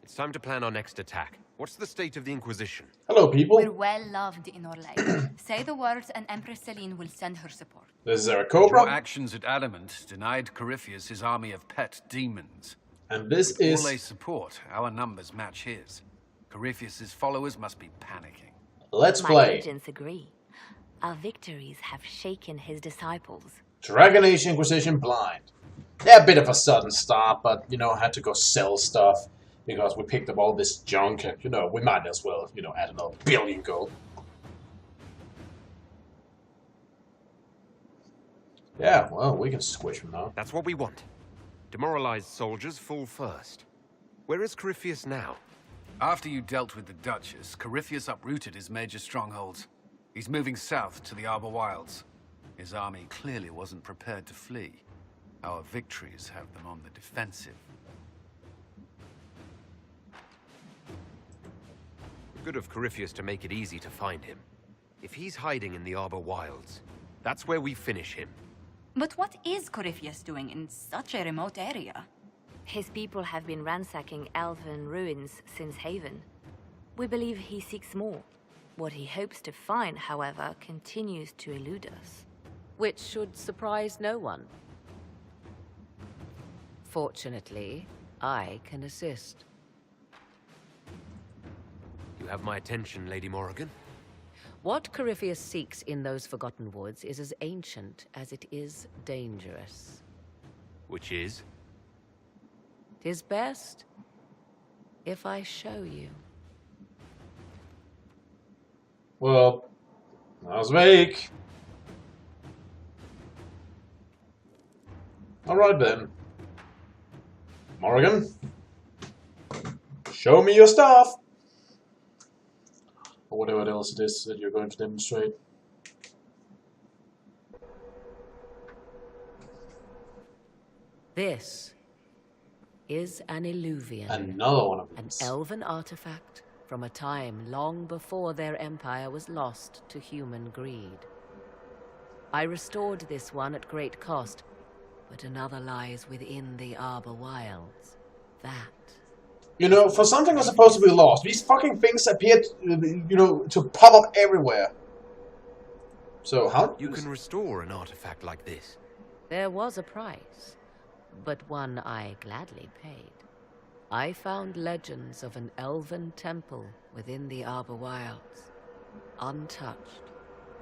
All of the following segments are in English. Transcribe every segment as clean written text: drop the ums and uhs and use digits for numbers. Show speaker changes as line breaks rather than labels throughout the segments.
It's time to plan our next attack. What's the state of the Inquisition?
Hello, people.
We're well loved in our life. Say the words and Empress Celine will send her support.
This is our
Your
Cobra.
actions at Adamant denied Corypheus his army of pet demons.
And this
With all they
is...
support, our numbers match his. Corypheus's followers must be panicking.
Let's
My
play.
agents agree. Our victories have shaken his disciples.
Dragon Age Inquisition Blind. Yeah, a bit of a sudden start, but, you know, I had to go sell stuff. Because we picked up all this junk, and, you know, we might as well, you know, add another billion gold. Yeah, well, we can squish them now.
That's what we want. Demoralized soldiers fall first. Where is Corypheus now?
After you dealt with the Duchess, Corypheus uprooted his major strongholds. He's moving south to the Arbor Wilds. His army clearly wasn't prepared to flee. Our victories have them on the defensive.
Good of Corypheus to make it easy to find him. If he's hiding in the Arbor Wilds, that's where we finish him.
But what is Corypheus doing in such a remote area?
His people have been ransacking elven ruins since Haven. We believe he seeks more. What he hopes to find, however, continues to elude us.
Which should surprise no one. Fortunately, I can assist.
You have my attention, Lady Morrigan.
What Corypheus seeks in those Forgotten Woods is as ancient as it is dangerous.
Which is?
'Tis best if I show you.
Well, that was vague. Alright then. Morrigan. Show me your stuff! Or whatever else it is that you're going to demonstrate.
This is an Illuvian.
Another one of
An
these.
elven artifact from a time long before their empire was lost to human greed. I restored this one at great cost, but another lies within the Arbor Wilds. That.
You know, for something that's supposed to be lost, these fucking things appear, you know, to pop up everywhere. So, how?
You can restore an artifact like this.
There was a price, but one I gladly paid. I found legends of an elven temple within the Arbor Wilds, untouched.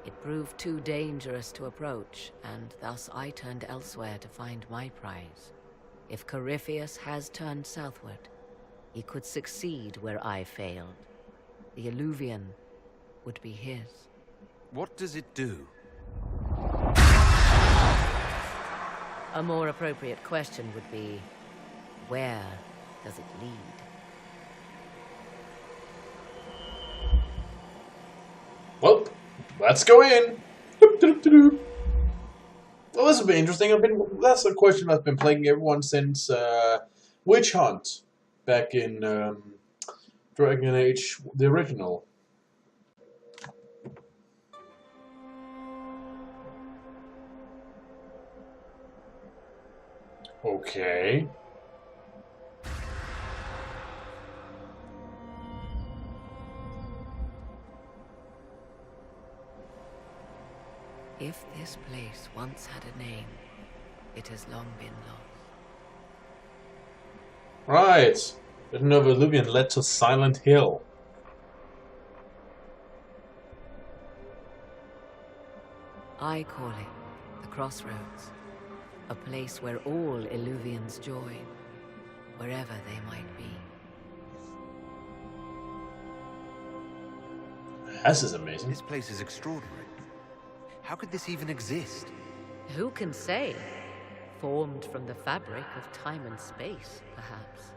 It proved too dangerous to approach, and thus I turned elsewhere to find my prize. If Corypheus has turned southward, he could succeed where I failed. The Illuvian would be his.
What does it do?
A more appropriate question would be, where does it lead?
Well, let's go in. Well, this will be interesting. That's a question that's been plaguing everyone since Witch Hunt back in Dragon Age, the original. Okay.
If this place once had a name, it has long been lost.
Right. Legend of Illuvian led to Silent Hill.
I call it the Crossroads, a place where all Illuvians join, wherever they might be.
This is amazing.
This place is extraordinary. How could this even exist?
Who can say? Formed from the fabric of time and space, perhaps.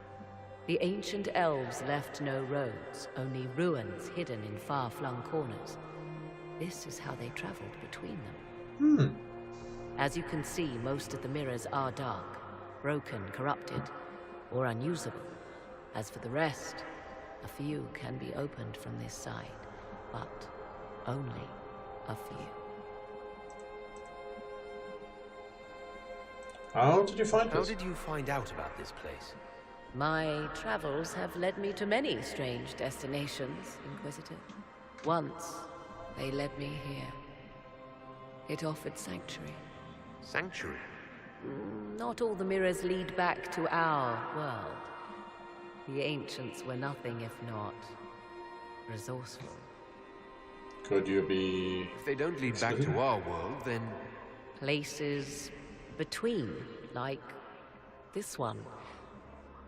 The ancient elves left no roads, only ruins hidden in far-flung corners. This is how they traveled between them. As you can see, most of the mirrors are dark, broken, corrupted, or unusable. As for the rest, a few can be opened from this side, but only a few.
How did you find
How
this?
did you find out about this place?
My travels have led me to many strange destinations, Inquisitor. Once, they led me here. It offered sanctuary.
Sanctuary?
Not all the mirrors lead back to our world. The ancients were nothing if not resourceful.
Could you be...
If they don't lead back to our world, then...
Places between, like this one.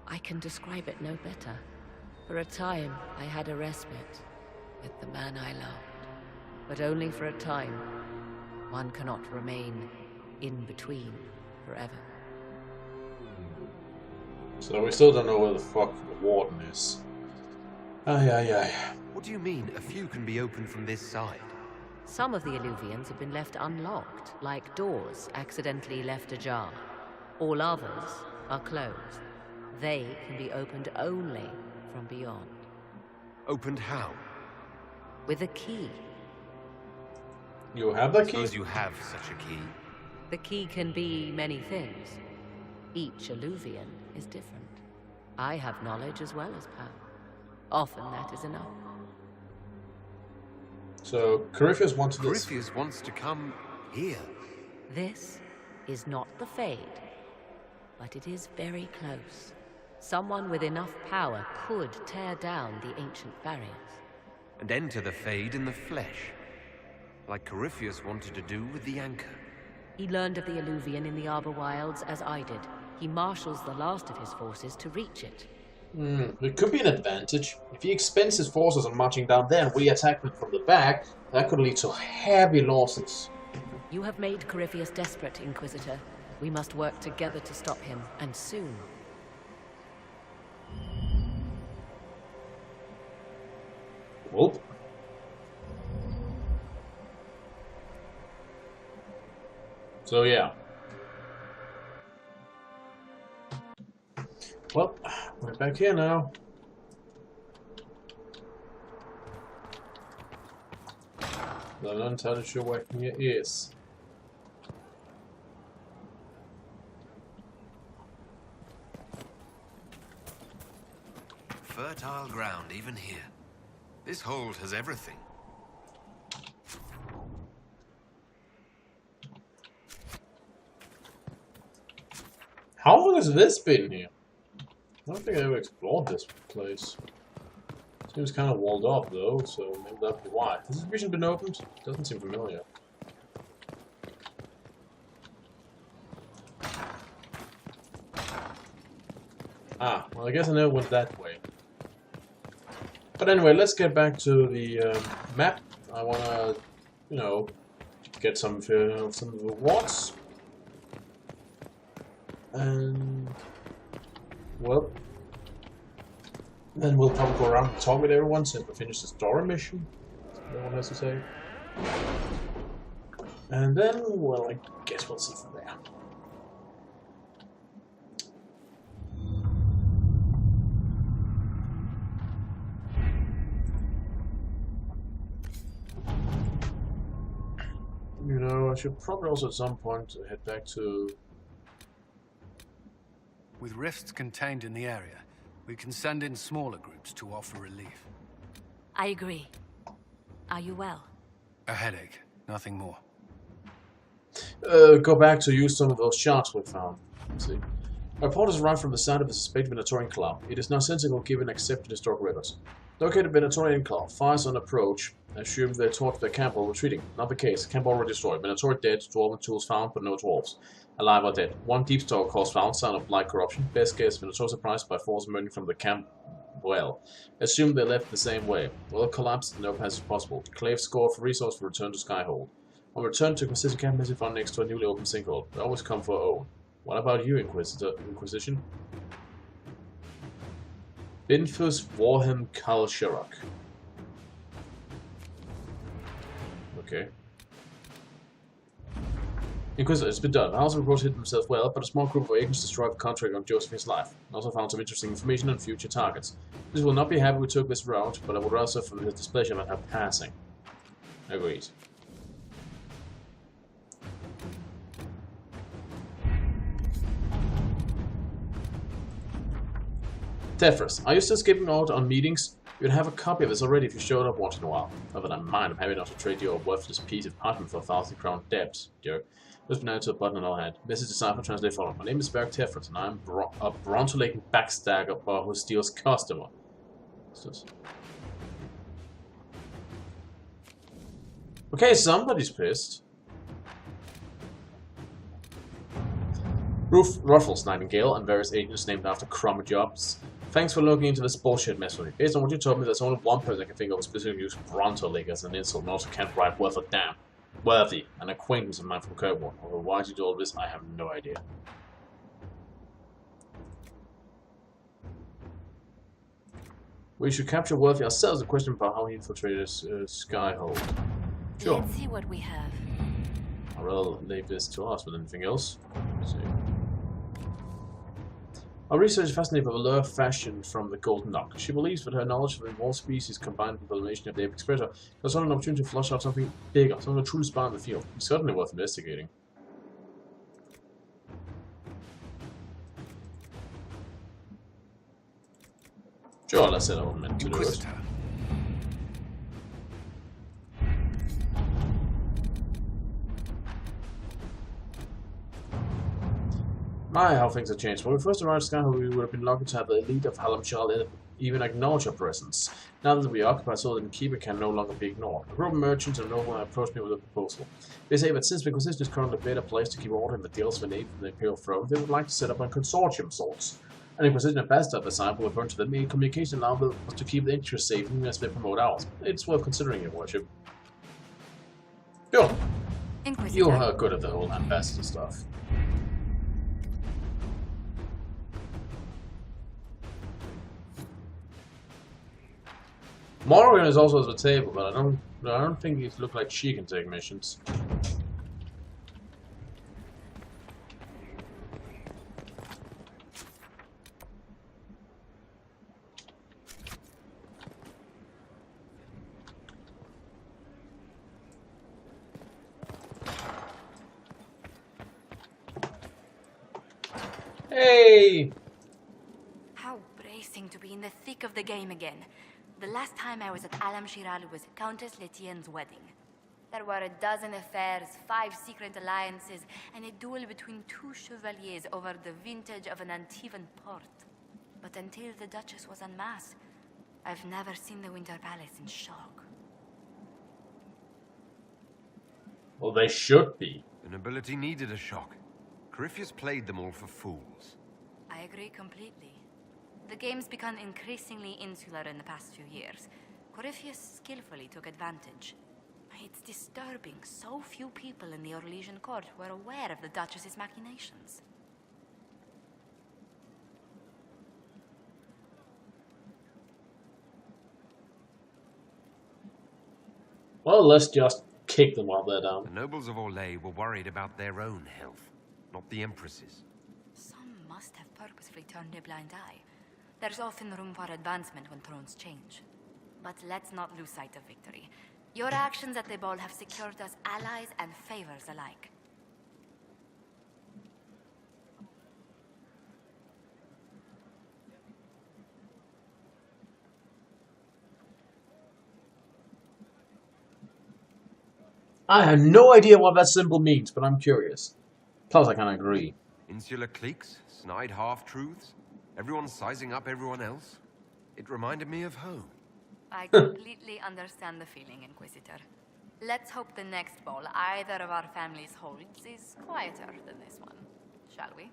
I can describe it no better. For a time, I had a respite with the man I loved. But only for a time. One cannot remain in between forever.
So we still don't know where the fuck the warden is. Ay.
What do you mean, a few can be opened from this side?
Some of the Illuvians have been left unlocked, like doors accidentally left ajar. All others are closed. They can be opened only from beyond.
Opened how?
With a key.
You have that key?
Suppose you have such a key.
The key can be many things. Each Illuvian is different. I have knowledge as well as power. Often that is enough.
So, Corypheus wants this.
Corypheus wants to come here.
This is not the Fade, but it is very close. Someone with enough power could tear down the ancient barriers.
And enter the Fade in the flesh. Like Corypheus wanted to do with the Anchor.
He learned of the Illuvian in the Arbor Wilds as I did. He marshals the last of his forces to reach it.
It could be an advantage. If he expends his forces on marching down there and we attack them from the back, that could lead to heavy losses.
You have made Corypheus desperate, Inquisitor. We must work together to stop him, and soon.
Whoop. So yeah. Well, we're back here now. I'm not entirely sure where here is.
Fertile ground, even here. This hold has everything.
How long has this been here? I don't think I ever explored this place. Seems kind of walled off though, so maybe that'd be why. Has this region been opened? Doesn't seem familiar. Ah, well I guess I know it went that way. But anyway, let's get back to the map. I wanna, you know, get some of the rewards. And well, then we'll probably go around and talk with everyone since we finished the story mission. No one has to say. And then, well, I guess we'll see from there. You know, I should probably also at some point head back to...
With rifts contained in the area, we can send in smaller groups to offer relief.
I agree. Are you well?
A headache, nothing more.
Go back to use some of those shards we found. Let's see. A report has arrived from the side of the suspected Venatorian Club. It is nonsensical given accepted historic records. Located Venatorian Club. Fires on approach. Assume they're toward their camp while retreating. Not the case. Camp already destroyed. Venator dead. Dwarven tools found, but no dwarves. Alive or dead. One deep stalker cause found. Sign of light corruption. Best guess. Venator surprised by force emerging from the camp. Well, assume they left the same way. Well collapsed. No passage possible. Clave score for resource for return to Skyhold. On return to consistent camp message found next to a newly opened sinkhole. They always come for our own. What about you, Inquisition? Binfus Warham Kalsharak. Okay. Inquisitor, it's been done. The House of Reports hid themselves well, but a small group of agents destroyed the contract on Josephine's life. Also found some interesting information on future targets. This will not be happy we took this route, but I would rather suffer his displeasure than have passing. Agreed. Tefras, are you still skipping out on meetings? You'd have a copy of this already if you showed up once in a while. Not that I mind, I'm happy not to trade you a worthless piece of parchment for 1,000 crown debts, jerk. Just been out to a button in our head. Message decipher translate following. My name is Berg Tefras, and I'm a Bronto-laden backstabber who steals customer. Okay, somebody's pissed. Ruffles, Nightingale, and various agents named after crummy jobs. Thanks for looking into this bullshit mess for me. Based on what you told me, there's only one person I can think of who specifically used Bronto League as an insult and also can't write worth a damn. Worthy, an acquaintance of mine from Kirkwood. Although why you do all this, I have no idea. We should capture Worthy ourselves. The question about how he infiltrated Skyhold. Sure.
Let's see what we have.
I'll rather leave this to us with anything else. Let's see. Our research is fascinated by the lure fashioned from the Golden Knock. She believes that her knowledge of the evolved species combined with the elimination of the apex predator has an opportunity to flush out something bigger, something truly spy in the field. It's certainly worth investigating. Sure, let's set up meant to do it. My, how things have changed. When we first arrived at Skyhold, we would have been lucky to have the elite of Halamshal even acknowledge our presence. Now that we occupy so that the keeper can no longer be ignored. A group of merchants and noblemen approached me with a proposal. They say that since the Inquisition is currently a better place to keep order in the deals with the Imperial throne, they would like to set up a consortium of sorts. An Inquisition ambassador at the side will return to them in communication allow us to keep the interest safe even as they promote ours. It's worth considering, your worship. Sure. You are good at the whole ambassador stuff. Morgan is also at the table, but I don't think it looks like she can take missions. Hey!
How bracing to be in the thick of the game again. The last time I was at Alam Shiral was Countess Letienne's wedding. There were a dozen affairs, 5 secret alliances, and a duel between 2 chevaliers over the vintage of an Antivan port. But until the Duchess was unmasked, I've never seen the Winter Palace in shock.
Well, they should be.
The nobility needed a shock. Corypheus played them all for fools.
I agree completely. The game's become increasingly insular in the past few years. Corypheus skillfully took advantage. It's disturbing so few people in the Orlesian court were aware of the Duchess's machinations.
Well, let's just kick them while they're down.
The nobles of Orlais were worried about their own health, not the Empress's.
Some must have purposefully turned a blind eye. There's often room for advancement when thrones change. But let's not lose sight of victory. Your actions at the ball have secured us allies and favors alike.
I have no idea what that symbol means, but I'm curious. Plus, I can agree.
Insular cliques, snide half-truths, everyone sizing up everyone else. It reminded me of home.
I completely understand the feeling, Inquisitor. Let's hope the next ball either of our families holds is quieter than this one, shall we?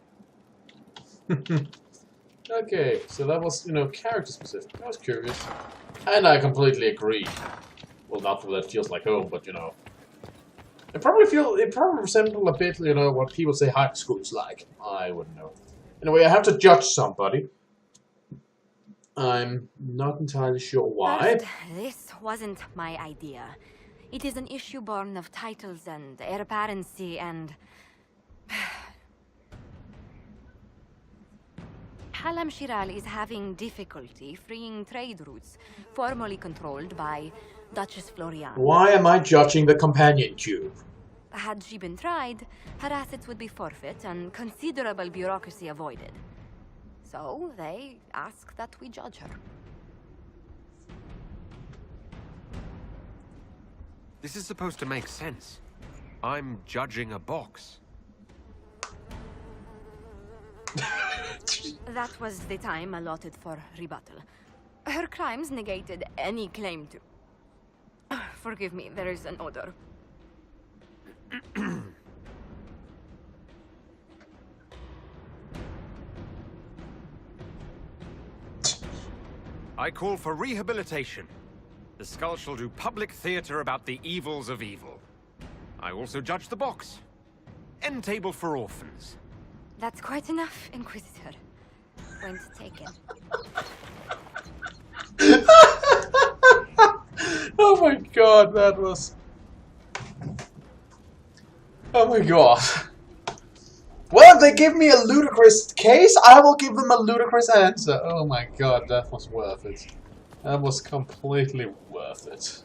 Okay, so that was, character specific. I was curious. And I completely agree. Well, not that it feels like home, but, It probably resembles a bit, what people say high school is like. I wouldn't know. Anyway, I have to judge somebody. I'm not entirely sure why.
First, this wasn't my idea. It is an issue born of titles and heir apparency and... Halam Shiral is having difficulty freeing trade routes formerly controlled by Duchess Florian.
Why am I judging the companion cube?
Had she been tried, her assets would be forfeit and considerable bureaucracy avoided. So they ask that we judge her.
This is supposed to make sense. I'm judging a box.
That was the time allotted for rebuttal. Her crimes negated any claim to... Forgive me, there is an odor.
I call for rehabilitation. The skull shall do public theater about the evils of evil. I also judge the box. End table for orphans.
That's quite enough, Inquisitor. Point taken.
Oh my god, that was... Oh my god. Well, if they give me a ludicrous case, I will give them a ludicrous answer. Oh my god, that was worth it. That was completely worth it.